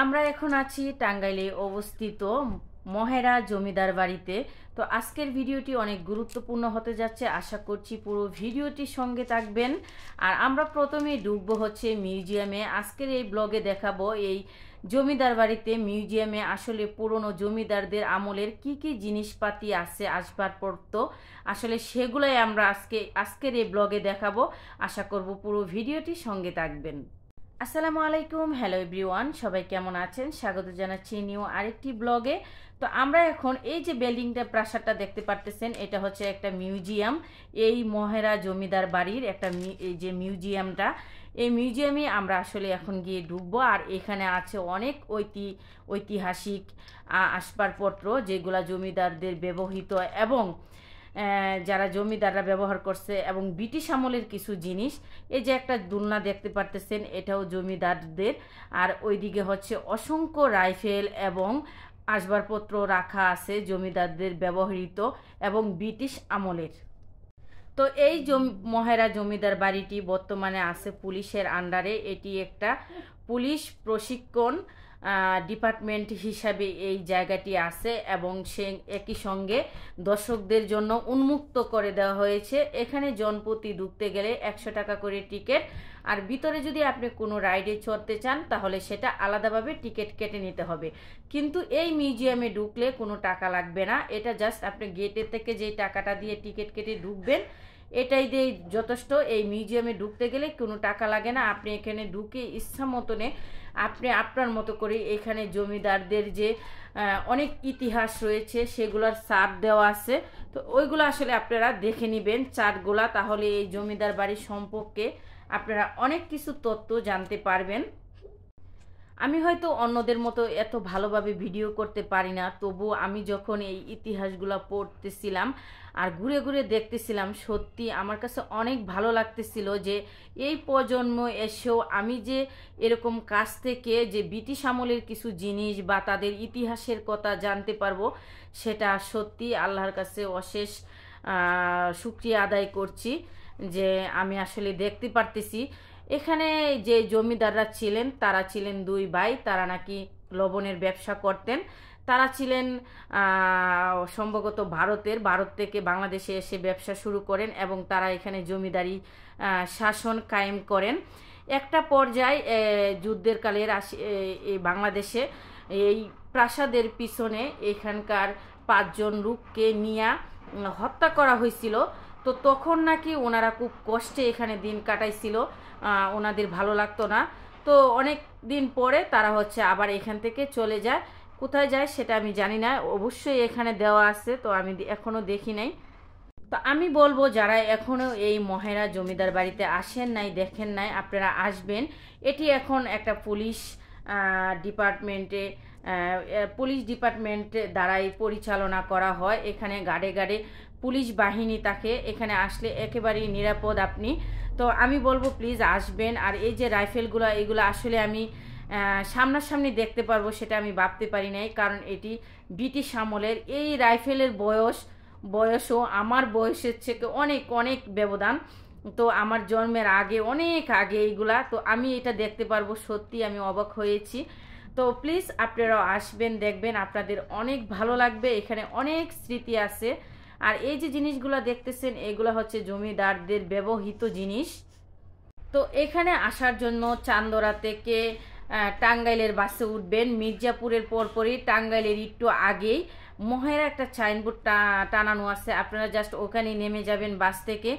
আমরা এখন আছি টাঙ্গাইলে অবস্থিত মহেরা জমিদার বাড়িতে। তো আজকের ভিডিওটি অনেক গুরুত্বপূর্ণ হতে যাচ্ছে, আশা করছি পুরো ভিডিওটি সঙ্গে থাকবেন। আর আমরা প্রথমেই ঢুকবো হচ্ছে মিউজিয়ামে। আজকের এই ব্লগে দেখাবো এই জমিদার বাড়িতে মিউজিয়ামে আসলে পুরনো জমিদারদের আমলের কি কি জিনিসপাতি আছে, আসবাবপত্র, আসলে সেগুলাই আমরা আজকের এই ব্লগে দেখাবো। আশা করব পুরো ভিডিওটি সঙ্গে থাকবেন। আসসালামু আলাইকুম, হ্যালো এভরিওয়ান, সবাই কেমন আছেন? স্বাগত জানাচ্ছি নিউ আরেকটি ব্লগে। তো আমরা এখন এই যে বিল্ডিংটা, প্রাসাদটা দেখতে পারতেছেন, এটা হচ্ছে একটা মিউজিয়াম। এই মহেরা জমিদার বাড়ির একটা এই যে মিউজিয়ামটা, এই মিউজিয়ামে আমরা আসলে এখন গিয়ে ঢুকবো। আর এখানে আছে অনেক ঐতিহাসিক আসবাবপত্র যেগুলা জমিদারদের ব্যবহৃত এবং যারা জমিদাররা ব্যবহার করছে, এবং ব্রিটিশ আমলের কিছু জিনিস। এই যে একটা দোলনা দেখতে পারতেছেন, এটাও জমিদারদের। আর ওইদিকে হচ্ছে অসংখ্য রাইফেল এবং আসবাবপত্র রাখা আছে জমিদারদের ব্যবহৃত এবং ব্রিটিশ আমলের। তো এই মহেরা জমিদার বাড়িটি বর্তমানে আছে পুলিশের আন্ডারে। এটি একটা পুলিশ প্রশিক্ষণ ডিপার্টমেন্ট হিসাবে এই জায়গাটি আছে, এবং সে একই সঙ্গে দর্শকদের জন্য উন্মুক্ত করে দেওয়া হয়েছে। এখানে জনপ্রতি ঢুকতে গেলে 100 টাকা করে টিকিট। আর ভিতরে যদি আপনি কোনো রাইডে চড়তে চান তাহলে সেটা আলাদাভাবে টিকিট কেটে নিতে হবে। কিন্তু এই মিউজিয়ামে ঢুকলে কোনো টাকা লাগবে না, এটা জাস্ট আপনি গেটের থেকে যেই টাকাটা দিয়ে টিকিট কেটে ঢুকবেন এটাই দিয়ে যথেষ্ট। এই মিউজিয়ামে ঢুকতে গেলে কোনো টাকা লাগে না, আপনি এখানে ঢুকে ইচ্ছা মতনে আপনি আপনার মতো করে এখানে জমিদারদের যে অনেক ইতিহাস রয়েছে সেগুলোর চার্ট দেওয়া আছে। তো ওইগুলো আসলে আপনারা দেখে নেবেন চার্টগুলা, তাহলে এই জমিদার বাড়ির সম্পর্কে আপনারা অনেক কিছু তথ্য জানতে পারবেন। আমি হয়তো অন্যদের মতো এত ভালোভাবে ভিডিও করতে পারি না, তবু আমি যখন এই ইতিহাসগুলো পড়তেছিলাম আর ঘুরে ঘুরে দেখতেছিলাম, সত্যি আমার কাছে অনেক ভালো লাগতেছিল যে এই প্রজন্ম এসেও আমি যে এরকম কাছ থেকে যে ব্রিটিশ আমলের কিছু জিনিস বা তাদের ইতিহাসের কথা জানতে পারবো, সেটা সত্যি আল্লাহর কাছে অশেষ শুকরিয়া আদায় করছি যে আমি আসলে দেখতে পারতেছি। এখানে যে জমিদাররা ছিলেন তারা ছিলেন দুই ভাই, তারা নাকি লবণের ব্যবসা করতেন। তারা ছিলেন সম্ভবত ভারত থেকে বাংলাদেশে এসে ব্যবসা শুরু করেন এবং তারা এখানে জমিদারি শাসন কায়েম করেন। একটা পর্যায়ে যুদ্ধের কালের এই বাংলাদেশে এই প্রাসাদের পিছনে এখানকার 5 জন লোককে নিয়ে হত্যা করা হয়েছিল। তো তখন নাকি ওনারা খুব কষ্টে এখানে দিন কাটাইছিল, ওনাদের ভালো লাগতো না। তো অনেক দিন পরে তারা হচ্ছে আবার এখান থেকে চলে যায়। কোথায় যায় সেটা আমি জানি না, অবশ্যই এখানে দেওয়া আছে, তো আমি এখনো দেখি নাই। তো আমি বলবো যারা এখনো এই মহেরা জমিদার বাড়িতে আসেন নাই, দেখেন নাই, আপনারা আসবেন। এটি এখন একটা পুলিশ ডিপার্টমেন্ট দ্বারাই পরিচালনা করা হয়। এখানে গাড়ে গাড়ে পুলিশ বাহিনী থাকে, এখানে আসলে একেবারেই নিরাপদ আপনি। তো আমি বলবো প্লিজ আসবেন। আর এই যে রাইফেলগুলো, এগুলো আসলে আমি সামনাসামনি দেখতে পারবো সেটা আমি ভাবতে পারি নাই, কারণ এটি ব্রিটিশ আমলের। এই রাইফেলের বয়সও আমার বয়সের থেকে অনেক অনেক ব্যবধান। তো আমার জন্মের আগে, অনেক আগে এইগুলা, তো আমি এটা দেখতে পারবো, সত্যি আমি অবাক হয়েছি। তো প্লিজ আপনারাও আসবেন, দেখবেন, আপনাদের অনেক ভালো লাগবে। এখানে অনেক স্মৃতি আছে। আর এই যে জিনিসগুলো দেখতেছেন এগুলো হচ্ছে জমিদারদের ব্যবহৃত জিনিস। তো এখানে আসার জন্য চান্দরা থেকে টাঙ্গাইলের বাসে উঠবেন। মির্জাপুরের পরপরই টাঙ্গাইলের একটু আগেই মহেরা একটা সাইনবোর্ড টানানো আছে, আপনারা জাস্ট ওখানে নেমে যাবেন। বাস থেকে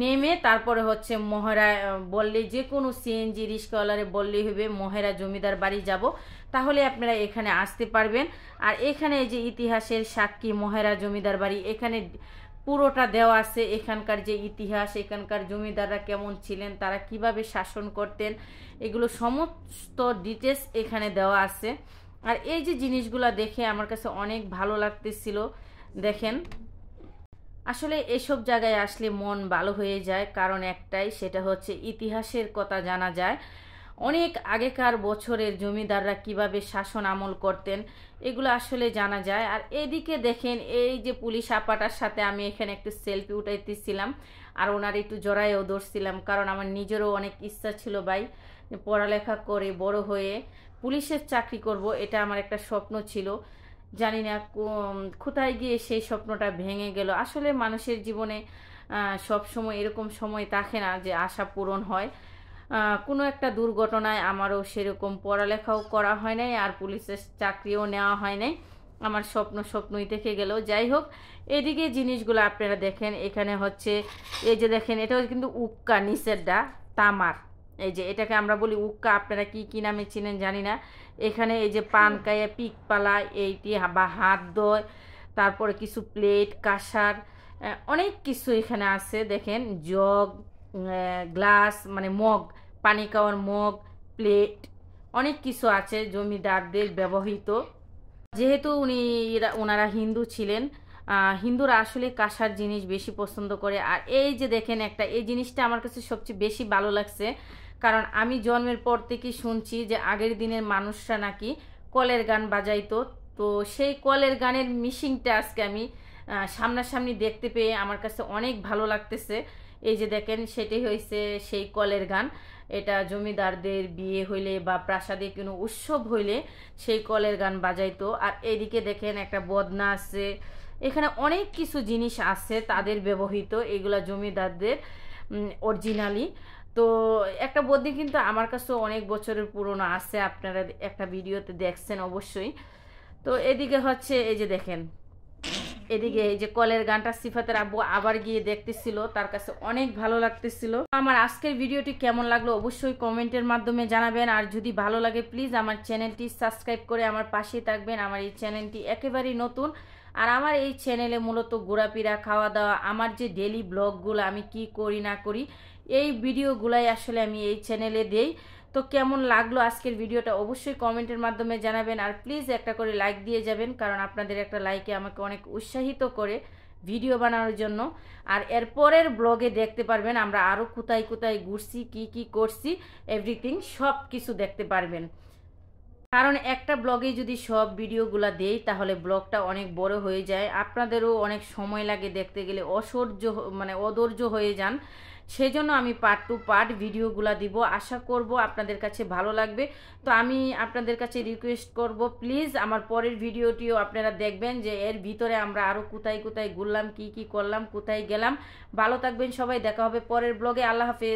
নেমে তারপরে হচ্ছে মহেরা বললে, যে কোনো সিএনজি রিক্সাওয়ালারে বললেই হবে মহেরা জমিদার বাড়ি যাব, তাহলে আপনারা এখানে আসতে পারবেন। আর এখানে যে ইতিহাসের সাক্ষী মহেরা জমিদার বাড়ি, এখানে পুরোটা দেওয়া আছে। এখানকার যে ইতিহাস, এখানকার জমিদাররা কেমন ছিলেন, তারা কিভাবে শাসন করতেন, এগুলো সমস্ত ডিটেলস এখানে দেওয়া আছে। আর এই যে জিনিসগুলো দেখে আমার কাছে অনেক ভালো লাগতেছিল। দেখেন, আসলে এসব জায়গায় আসলে মন ভালো হয়ে যায়, কারণ একটাই, সেটা হচ্ছে ইতিহাসের কথা জানা যায়। অনেক আগেকার বছরের জমিদাররা কিভাবে শাসন আমল করতেন এগুলো আসলে জানা যায়। আর এদিকে দেখেন, এই যে পুলিশ আপাটার সাথে আমি এখানে একটু সেলফি উঠাইতেছিলাম আর ওনার একটু জড়াইও ধরছিলাম, কারণ আমার নিজেরও অনেক ইচ্ছা ছিল ভাই পড়ালেখা করে বড় হয়ে পুলিশের চাকরি করব, এটা আমার একটা স্বপ্ন ছিল। জানি না কোথায় গিয়ে সেই স্বপ্নটা ভেঙে গেল। আসলে মানুষের জীবনে সব সময় এরকম সময় থাকে না যে আশা পূরণ হয়। কোনো একটা দুর্ঘটনায় আমারও সেরকম পড়ালেখাও করা হয় নাই, আর পুলিশের চাকরিও নেওয়া হয় নাই। আমার স্বপ্নই থেকে গেল। যাই হোক, এদিকে জিনিসগুলো আপনারা দেখেন, এখানে হচ্ছে এই যে দেখেন, এটা কিন্তু উক্কা, নিচেরটা তামার। এই যে এটাকে আমরা বলি উক্কা, আপনারা কি কি নামে চিনেন জানি না। এখানে এই যে পানকায়া, পিকপালা, এইটি বা হাত দয়, তারপরে কিছু প্লেট, কাঁসার, অনেক কিছু এখানে আছে। দেখেন জগ, গ্লাস মানে মগ, পানি খাওয়ার মগ, প্লেট, অনেক কিছু আছে জমিদারদের ব্যবহৃত। যেহেতু ওনারা হিন্দু ছিলেন, হিন্দুরা আসলে কাঁসার জিনিস বেশি পছন্দ করে। আর এই যে দেখেন একটা, এই জিনিসটা আমার কাছে সবচেয়ে বেশি ভালো লাগছে, কারণ আমি জন্মের পর থেকে শুনছি যে আগের দিনের মানুষরা নাকি কলের গান বাজাইতো। তো সেই কলের গানের মিশিংটা আজকে আমি সামনাসামনি দেখতে পেয়ে আমার কাছে অনেক ভালো লাগতেছে। এই যে দেখেন, সেটাই হয়েছে সেই কলের গান। এটা জমিদারদের বিয়ে হইলে বা প্রাসাদে কোনো উৎসব হইলে সেই কলের গান বাজাইতো। আর এইদিকে দেখেন একটা বদনা আছে, এখানে অনেক কিছু জিনিস আছে তাদের ব্যবহৃত, এগুলা জমিদারদের অরিজিনালি। তো একটা বদ্যি কিন্তু আমার কাছে অনেক বছরের পুরনো আছে, আপনারা একটা ভিডিওতে দেখছেন অবশ্যই। তো এদিকে হচ্ছে এই যে দেখেন, এদিকে এই যে কলের গানটা সিফাতের আব্বু আবার গিয়ে দেখতেছিল, তার কাছে অনেক ভালো লাগতেছিল। আমার আজকের ভিডিওটি কেমন লাগলো অবশ্যই কমেন্টের মাধ্যমে জানাবেন। আর যদি ভালো লাগে প্লিজ আমার চ্যানেলটি সাবস্ক্রাইব করে আমার পাশেই থাকবেন। আমার এই চ্যানেলটি একেবারেই নতুন, আর আমার এই চ্যানেলে মূলত ঘোরাফেরা, খাওয়া দাওয়া, আমার যে ডেলি ব্লগগুলো আমি কি করি না করি, এই ভিডিওগুলাই আসলে আমি এই চ্যানেলে দেই। তো কেমন লাগলো আজকের ভিডিওটা অবশ্যই কমেন্টের মাধ্যমে জানাবেন। আর প্লিজ একটা করে লাইক দিয়ে যাবেন, কারণ আপনাদের একটা লাইকে আমাকে অনেক উৎসাহিত করে ভিডিও বানানোর জন্য। আর এরপরের ব্লগে দেখতে পারবেন আমরা আরও কোথায় কোথায় ঘুরছি, কি কি করছি, এভরিথিং সব কিছু দেখতে পারবেন। কারণ একটা ব্লগে যদি সব ভিডিওগুলো দেই তাহলে ব্লগটা অনেক বড় হয়ে যায়, আপনাদেরও অনেক সময় লাগে দেখতে গেলে, অধৈর্য হয়ে যান। সেজন্য আমি পার্ট টু পার্ট ভিডিওগুলো দিব, আশা করব আপনাদের কাছে ভালো লাগবে। তো আমি আপনাদের কাছে রিকোয়েস্ট করব প্লিজ আমার পরের ভিডিওটিও আপনারা দেখবেন, যে এর ভিতরে আমরা আরও কোথায় কোথায় ঘুরলাম, কি কি করলাম, কোথায় গেলাম। ভালো থাকবেন সবাই, দেখা হবে পরের ব্লগে। আল্লাহ হাফেজ।